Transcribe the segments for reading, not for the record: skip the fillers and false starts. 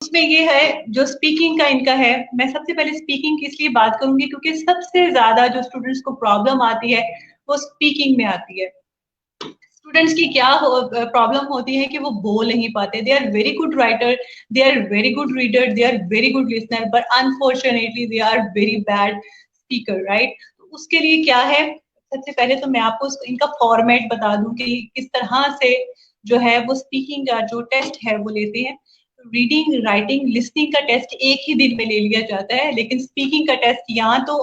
उसमें ये है जो स्पीकिंग का इनका है, मैं सबसे पहले स्पीकिंग की इसलिए बात करूंगी क्योंकि सबसे ज्यादा जो स्टूडेंट्स को प्रॉब्लम आती है वो स्पीकिंग में आती है। स्टूडेंट्स की क्या प्रॉब्लम होती है कि वो बोल नहीं पाते। They are very good writer, they are very good reader, they are very good listener, but unfortunately they are very bad speaker, right. तो उसके लिए क्या है, सबसे पहले तो मैं आपको इनका फॉर्मेट बता दूं कि किस तरह से जो है वो स्पीकिंग का जो टेस्ट है वो लेते हैं। रीडिंग, राइटिंग, लिसनिंग का टेस्ट एक ही दिन में ले लिया जाता है, लेकिन स्पीकिंग का टेस्ट या तो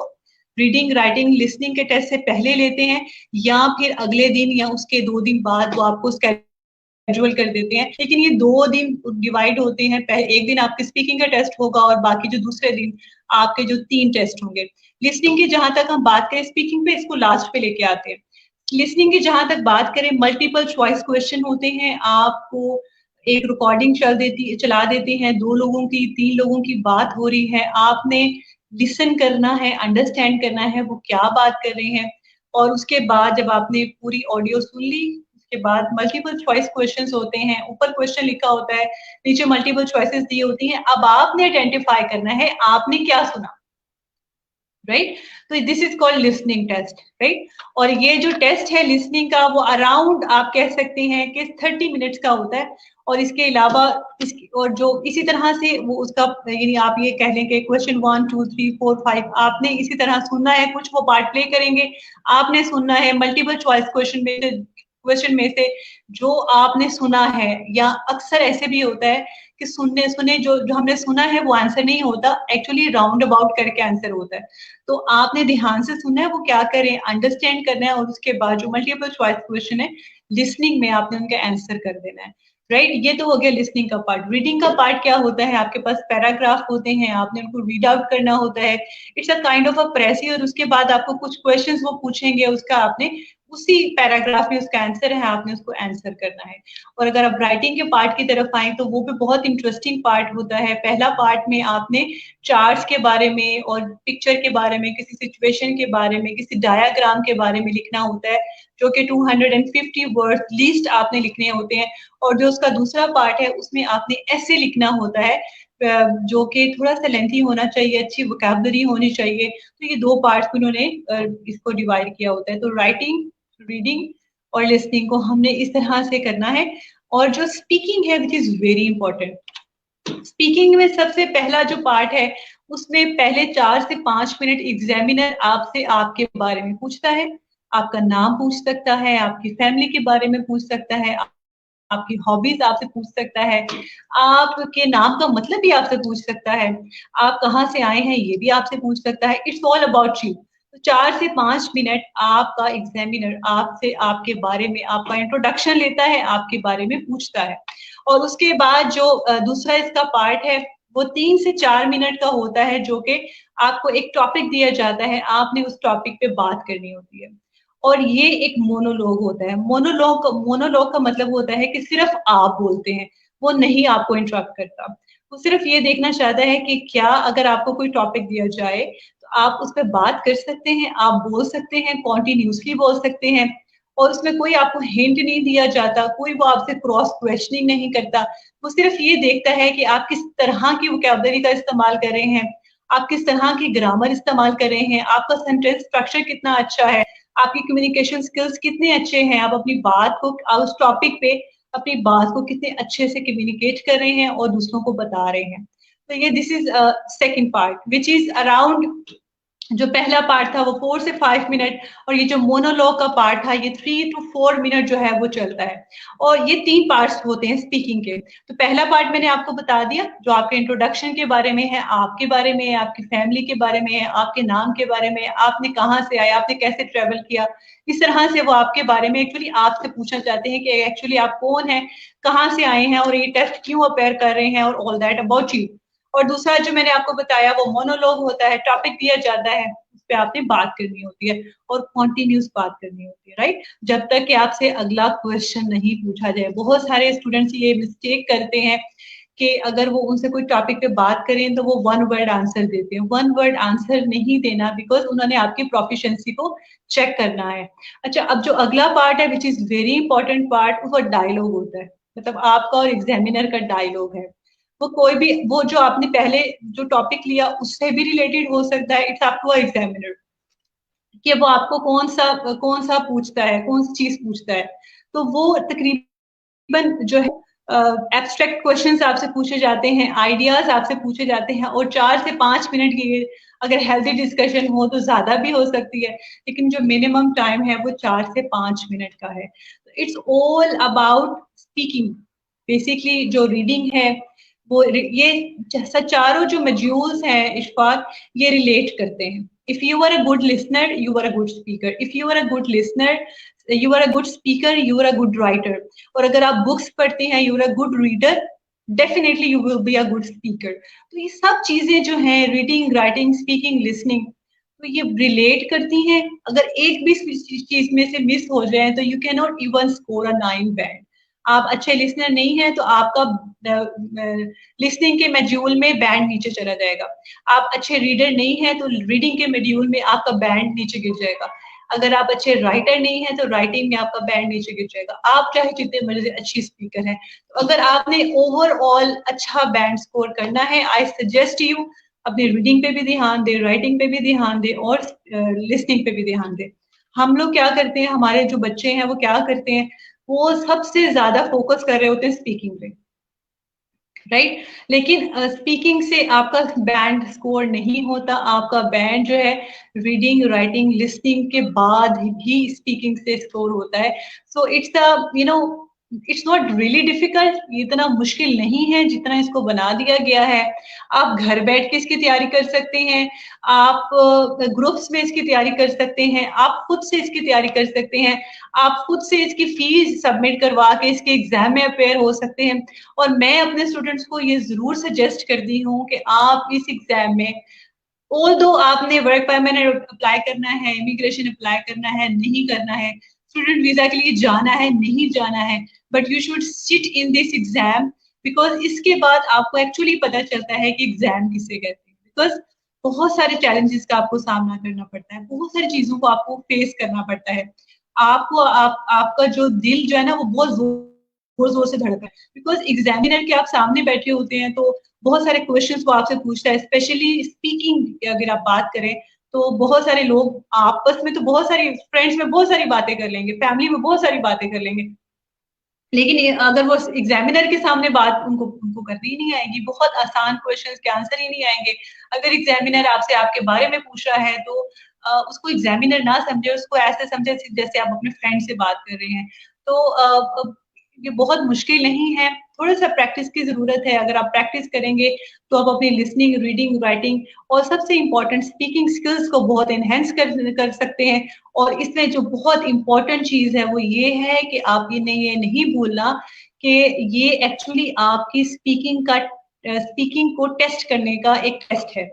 रीडिंग, राइटिंग, लिसनिंग के टेस्ट से पहले लेते हैं या फिर अगले दिन या उसके 2 दिन बाद वो आपको स्केड्यूल कर देते हैं। लेकिन ये 2 दिन डिवाइड होते हैं, एक दिन आपके स्पीकिंग का टेस्ट होगा और बाकी जो दूसरे दिन आपके जो 3 टेस्ट होंगे। लिसनिंग की जहां तक हम बात करें, स्पीकिंग पे इसको लास्ट पे लेके आते हैं। लिसनिंग की जहां तक बात करें, मल्टीपल चॉइस क्वेश्चन होते हैं। आपको एक रिकॉर्डिंग चला देते हैं, 2 लोगों की, 3 लोगों की बात हो रही है, आपने लिसन करना है, अंडरस्टैंड करना है वो क्या बात कर रहे हैं। और उसके बाद जब आपने पूरी ऑडियो सुन ली, उसके बाद मल्टीपल चॉइस क्वेश्चंस होते हैं, ऊपर क्वेश्चन लिखा होता है, नीचे मल्टीपल चॉइसेस दी होती हैं। अब आपने आइडेंटिफाई करना है आपने क्या सुना, राइट। तो this is called listening test, right. और ये जो टेस्ट है लिसनिंग का वो अराउंड आप कह सकते हैं कि 30 मिनट्स का होता है। और इसके अलावा और जो इसी तरह से वो उसका यानी आप ये कह लें कि क्वेश्चन 1 2 3 4 5 आपने इसी तरह सुनना है, कुछ वो पार्ट प्ले करेंगे, आपने सुनना है मल्टीपल चॉइस क्वेश्चन में से जो आपने सुना है। या अक्सर ऐसे भी होता है कि सुनने सुने जो हमने सुना है वो आंसर नहीं होता, एक्चुअली राउंड अबाउट करके आंसर होता है। तो आपने ध्यान से सुनना है वो क्या करें, अंडरस्टैंड करना है, और उसके बाद जो मल्टीपल चॉइस क्वेश्चन है लिसनिंग में आपने उनका आंसर कर देना है, राइट। ये तो हो गया लिसनिंग का पार्ट। रीडिंग का पार्ट क्या होता है, आपके पास पैराग्राफ होते हैं, आपने उनको रीड आउट करना होता है। It's a kind of a precis, और उसके बाद आपको कुछ क्वेश्चंस वो पूछेंगे, उसका आपने उसी पैराग्राफ में उसका आंसर है, आपने उसको आंसर करना है। और अगर आप राइटिंग के पार्ट की तरफ आए तो वो भी बहुत इंटरेस्टिंग पार्ट होता है। पहला पार्ट में आपने चार्ट्स के बारे में और पिक्चर के बारे में, किसी सिचुएशन के बारे में, किसी डायग्राम के बारे में लिखना होता है, जो कि 250 वर्ड लीस्ट आपने लिखने होते हैं। और जो उसका दूसरा पार्ट है उसमें आपने ऐसे लिखना होता है जो कि थोड़ा सा लेंथी होना चाहिए, अच्छी वोकैबुलरी होनी चाहिए। तो ये 2 पार्ट्स में उन्होंने इसको डिवाइड किया होता है। तो राइटिंग, रीडिंग और लिसनिंग को हमने इस तरह से करना है। और जो स्पीकिंग है which is very important, speaking में सबसे पहला जो पार्ट है उसमें पहले 4 से 5 मिनट एग्जामिनर आपसे आपके बारे में पूछता है। आपका नाम पूछ सकता है, आपकी फैमिली के बारे में पूछ सकता है, आपकी हॉबीज आपसे पूछ सकता है, आपके नाम का मतलब भी आपसे पूछ सकता है, आप कहाँ से आए हैं ये भी आपसे पूछ सकता है। It's all about you. तो 4 से 5 मिनट आपका एग्जामिनर आपसे आपके बारे में आपका इंट्रोडक्शन लेता है, आपके बारे में पूछता है। और उसके बाद जो दूसरा इसका पार्ट है वो 3 से 4 मिनट का होता है, जो कि आपको एक टॉपिक दिया जाता है, आपने उस टॉपिक पे बात करनी होती है। और ये एक मोनोलॉग होता है। मोनोलॉग का मतलब होता है कि सिर्फ आप बोलते हैं, वो नहीं आपको इंटरप्ट करता। वो सिर्फ ये देखना चाहता है कि क्या अगर आपको कोई टॉपिक दिया जाए तो आप उस पर बात कर सकते हैं, आप बोल सकते हैं, कॉन्टिन्यूसली बोल सकते हैं। और उसमें कोई आपको हिंट नहीं दिया जाता, कोई वो आपसे क्रॉस क्वेश्चनिंग नहीं करता। वो सिर्फ ये देखता है कि आप किस तरह की वोकैबुलरी का इस्तेमाल कर रहे हैं, आप किस तरह की ग्रामर इस्तेमाल कर रहे हैं, आपका सेंटेंस स्ट्रक्चर कितना अच्छा है, आपकी कम्युनिकेशन स्किल्स कितने अच्छे हैं, आप अपनी बात को उस टॉपिक पे अपनी बात को कितने अच्छे से कम्युनिकेट कर रहे हैं और दूसरों को बता रहे हैं। तो ये this is second part which is around, जो पहला पार्ट था वो 4 से 5 मिनट, और ये जो मोनोलॉग का पार्ट था ये 3 to 4 मिनट जो है वो चलता है। और ये 3 पार्ट्स होते हैं स्पीकिंग के। तो पहला पार्ट मैंने आपको बता दिया जो आपके इंट्रोडक्शन के बारे में है, आपके बारे में है, आपकी फैमिली के बारे में है, आपके नाम के बारे में है, आपने कहाँ से आए, आपने कैसे ट्रेवल किया। इस तरह से वो आपके बारे में एक्चुअली आपसे पूछना चाहते हैं कि एक्चुअली आप कौन है, कहाँ से आए हैं और ये टेस्ट क्यों अपेयर कर रहे हैं, और ऑल दैट अबाउट यू। और दूसरा जो मैंने आपको बताया वो मोनोलॉग होता है, टॉपिक दिया जाता है, उस पे आपने बात करनी होती है और कॉन्टिन्यूस बात करनी होती है, राइट, जब तक कि आपसे अगला क्वेश्चन नहीं पूछा जाए। बहुत सारे स्टूडेंट्स ये मिस्टेक करते हैं कि अगर वो उनसे कोई टॉपिक पे बात करें तो वो 1 वर्ड आंसर देते हैं। 1 वर्ड आंसर नहीं देना, बिकॉज उन्होंने आपकी प्रोफिशिएंसी को चेक करना है। अच्छा, अब जो अगला पार्ट है which is very important part, वो डायलॉग होता है, मतलब आपका और एग्जामिनर का डायलॉग है। वो कोई भी, वो जो आपने पहले जो टॉपिक लिया उससे भी रिलेटेड हो सकता है। इट्स अप टू एग्जामिनर कि वो आपको कौन सा पूछता है, कौन सी चीज पूछता है। तो वो तकरीबन जो है एब्स्ट्रैक्ट क्वेश्चंस आपसे पूछे जाते हैं, आइडियाज आपसे पूछे जाते हैं, और 4 से 5 मिनट की अगर हेल्दी डिस्कशन हो तो ज्यादा भी हो सकती है, लेकिन जो मिनिमम टाइम है वो 4 से 5 मिनट का है। It's all about speaking. Basically जो रीडिंग है वो ये चारों जो मॉड्यूल्स हैं इशफाक, ये रिलेट करते हैं। If you are a good listener you are a good speaker, if you are a good listener you are a good speaker, you are a good writer, और अगर आप बुक्स पढ़ते हैं you are a good reader, definitely you will be a good speaker. तो ये सब चीजें जो हैं, रीडिंग, राइटिंग, स्पीकिंग, लिसनिंग, तो ये रिलेट करती हैं। अगर एक भी चीज में से मिस हो जाए तो you can not even score a 9 band. आप अच्छे लिसनर नहीं है तो आपका लिसनिंग के मॉड्यूल में बैंड नीचे चला जाएगा। आप अच्छे रीडर नहीं है तो रीडिंग के मॉड्यूल में आपका बैंड नीचे गिर जाएगा। अगर आप अच्छे राइटर नहीं है तो राइटिंग में आपका बैंड नीचे गिर जाएगा, आप चाहे जितने मर्जी अच्छी स्पीकर है। तो अगर आपने ओवरऑल अच्छा बैंड स्कोर करना है, आई सजेस्ट यू अपने रीडिंग पे भी ध्यान दे, राइटिंग पे भी ध्यान दे, और लिसनिंग पे भी ध्यान दे। हम लोग क्या करते हैं, हमारे जो बच्चे हैं वो क्या करते हैं, वो सबसे ज्यादा फोकस कर रहे होते हैं स्पीकिंग पे, राइट। लेकिन स्पीकिंग से आपका बैंड स्कोर नहीं होता, आपका बैंड जो है रीडिंग, राइटिंग, लिसनिंग के बाद ही स्पीकिंग से स्कोर होता है। So it's a it's not really difficult, इतना मुश्किल नहीं है जितना इसको बना दिया गया है। आप घर बैठ के इसकी तैयारी कर सकते हैं, आप ग्रुप्स में इसकी तैयारी कर सकते हैं, आप खुद से इसकी तैयारी कर सकते हैं, आप खुद से इसकी फीस सबमिट करवा के इसके एग्जाम में अपेयर हो सकते हैं। और मैं अपने स्टूडेंट्स को ये जरूर सजेस्ट करती हूँ कि आप इस एग्जाम में, ऑल्दो आपने वर्क परमिट अप्लाई करना है, इमिग्रेशन अप्लाई करना है, नहीं करना है, स्टूडेंट वीजा के लिए जाना है, नहीं जाना है, but you should sit in this exam, because इसके बाद आपको एक्चुअली पता चलता है कि एग्जाम किसे कहते हैं। बिकॉज बहुत सारे चैलेंजेस का आपको सामना करना पड़ता है, बहुत सारी चीजों को आपको फेस करना पड़ता है। आपको आपका जो दिल जो है ना वो बहुत जोर जोर से धड़कता है, बिकॉज एग्जामिनर के आप सामने बैठे होते हैं तो बहुत सारे क्वेश्चंस वो आपसे पूछता है। स्पेशली स्पीकिंग की अगर आप बात करें तो बहुत सारे लोग आपस में तो बहुत सारी फ्रेंड्स में बहुत सारी बातें कर लेंगे, फैमिली में बहुत सारी बातें कर लेंगे, लेकिन अगर वो एग्जामिनर के सामने बात उनको उनको करनी ही नहीं आएगी, बहुत आसान क्वेश्चंस के आंसर ही नहीं आएंगे। अगर एग्जामिनर आपसे आपके बारे में पूछ रहा है तो उसको एग्जामिनर ना समझे, उसको ऐसे समझे जैसे आप अपने फ्रेंड से बात कर रहे हैं। तो ये बहुत मुश्किल नहीं है, थोड़ा सा प्रैक्टिस की जरूरत है। अगर आप प्रैक्टिस करेंगे तो आप अपनी लिसनिंग, रीडिंग, राइटिंग और सबसे इंपॉर्टेंट स्पीकिंग स्किल्स को बहुत एनहेंस कर सकते हैं। और इसमें जो बहुत इंपॉर्टेंट चीज है वो ये है कि आप ये नहीं भूलना कि ये एक्चुअली आपकी स्पीकिंग को टेस्ट करने का एक टेस्ट है।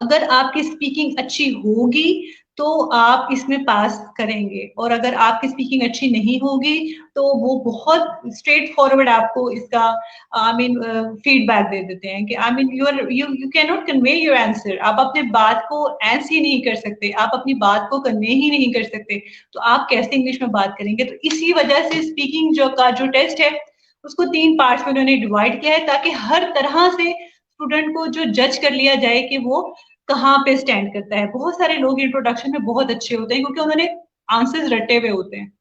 अगर आपकी स्पीकिंग अच्छी होगी तो आप इसमें पास करेंगे, और अगर आपकी स्पीकिंग अच्छी नहीं होगी तो वो बहुत स्ट्रेट फॉरवर्ड आपको इसका आई मीन फीडबैक दे देते हैं कि I mean you can not convey your answer. आप अपने बात को एंस ही नहीं कर सकते, आप अपनी बात को कन्वे ही नहीं कर सकते, तो आप कैसे इंग्लिश में बात करेंगे। तो इसी वजह से स्पीकिंग जो टेस्ट है उसको 3 पार्ट्स में उन्होंने डिवाइड किया है, ताकि हर तरह से स्टूडेंट को जो जज कर लिया जाए कि वो कहाँ पे स्टैंड करता है। बहुत सारे लोग इंट्रोडक्शन में बहुत अच्छे होते हैं क्योंकि उन्होंने आंसर्स रटे हुए होते हैं,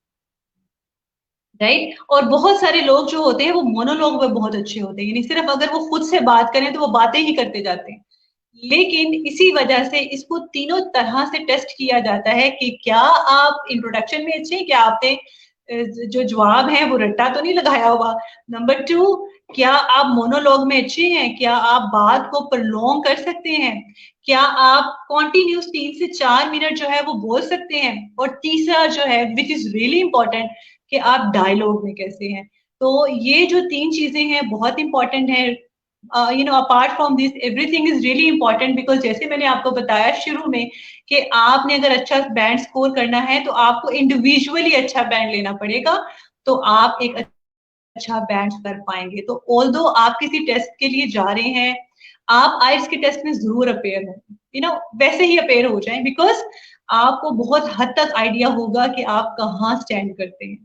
राइट। और बहुत सारे लोग जो होते हैं वो मोनोलॉग में बहुत अच्छे होते हैं, यानी सिर्फ अगर वो खुद से बात करें तो वो बातें ही करते जाते हैं। लेकिन इसी वजह से इसको तीनों तरह से टेस्ट किया जाता है कि क्या आप इंट्रोडक्शन में अच्छे हैं, क्या आपने जो जवाब है वो रट्टा तो नहीं लगाया हुआ। नंबर 2, क्या आप मोनोलॉग में अच्छे हैं, क्या आप बात को प्रलोंग कर सकते हैं, क्या आप कॉन्टिन्यूस 3 से 4 मिनट जो है वो बोल सकते हैं, और तीसरा जो है विच इज रियली इंपॉर्टेंट कि आप डायलॉग में कैसे हैं। तो ये जो 3 चीजें हैं बहुत इंपॉर्टेंट है। Apart from this everything is really important, because जैसे मैंने आपको बताया शुरू में कि आपने अगर अच्छा बैंड स्कोर करना है तो आपको इंडिविजुअली अच्छा बैंड लेना पड़ेगा, तो आप एक अच्छा बैंड कर पाएंगे। तो ऑल्दो आप किसी टेस्ट के लिए जा रहे हैं, आप आइल्स के टेस्ट में जरूर अपेयर हो, वैसे ही अपेयर हो जाएं, बिकॉज आपको बहुत हद तक आइडिया होगा कि आप कहाँ स्टैंड करते हैं।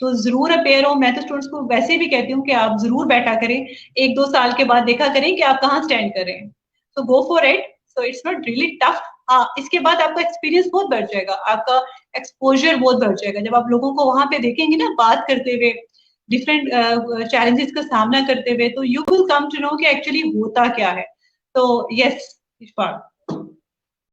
तो जरूर अपेयर हो। मैं तो स्टूडेंट्स को वैसे भी कहती हूँ कि आप जरूर बैठा करें, 1-2 साल के बाद देखा करें कि आप कहाँ स्टैंड कर रहे हैं। तो go for it. So it's not really tough. हाँ, इसके बाद आपका एक्सपीरियंस बहुत बढ़ जाएगा, आपका एक्सपोजर बहुत बढ़ जाएगा। जब आप लोगों को वहां पे देखेंगे ना बात करते हुए, डिफरेंट चैलेंजेस का सामना करते हुए, तो you will come to know कि एक्चुअली होता क्या है। तो यस इशफाक।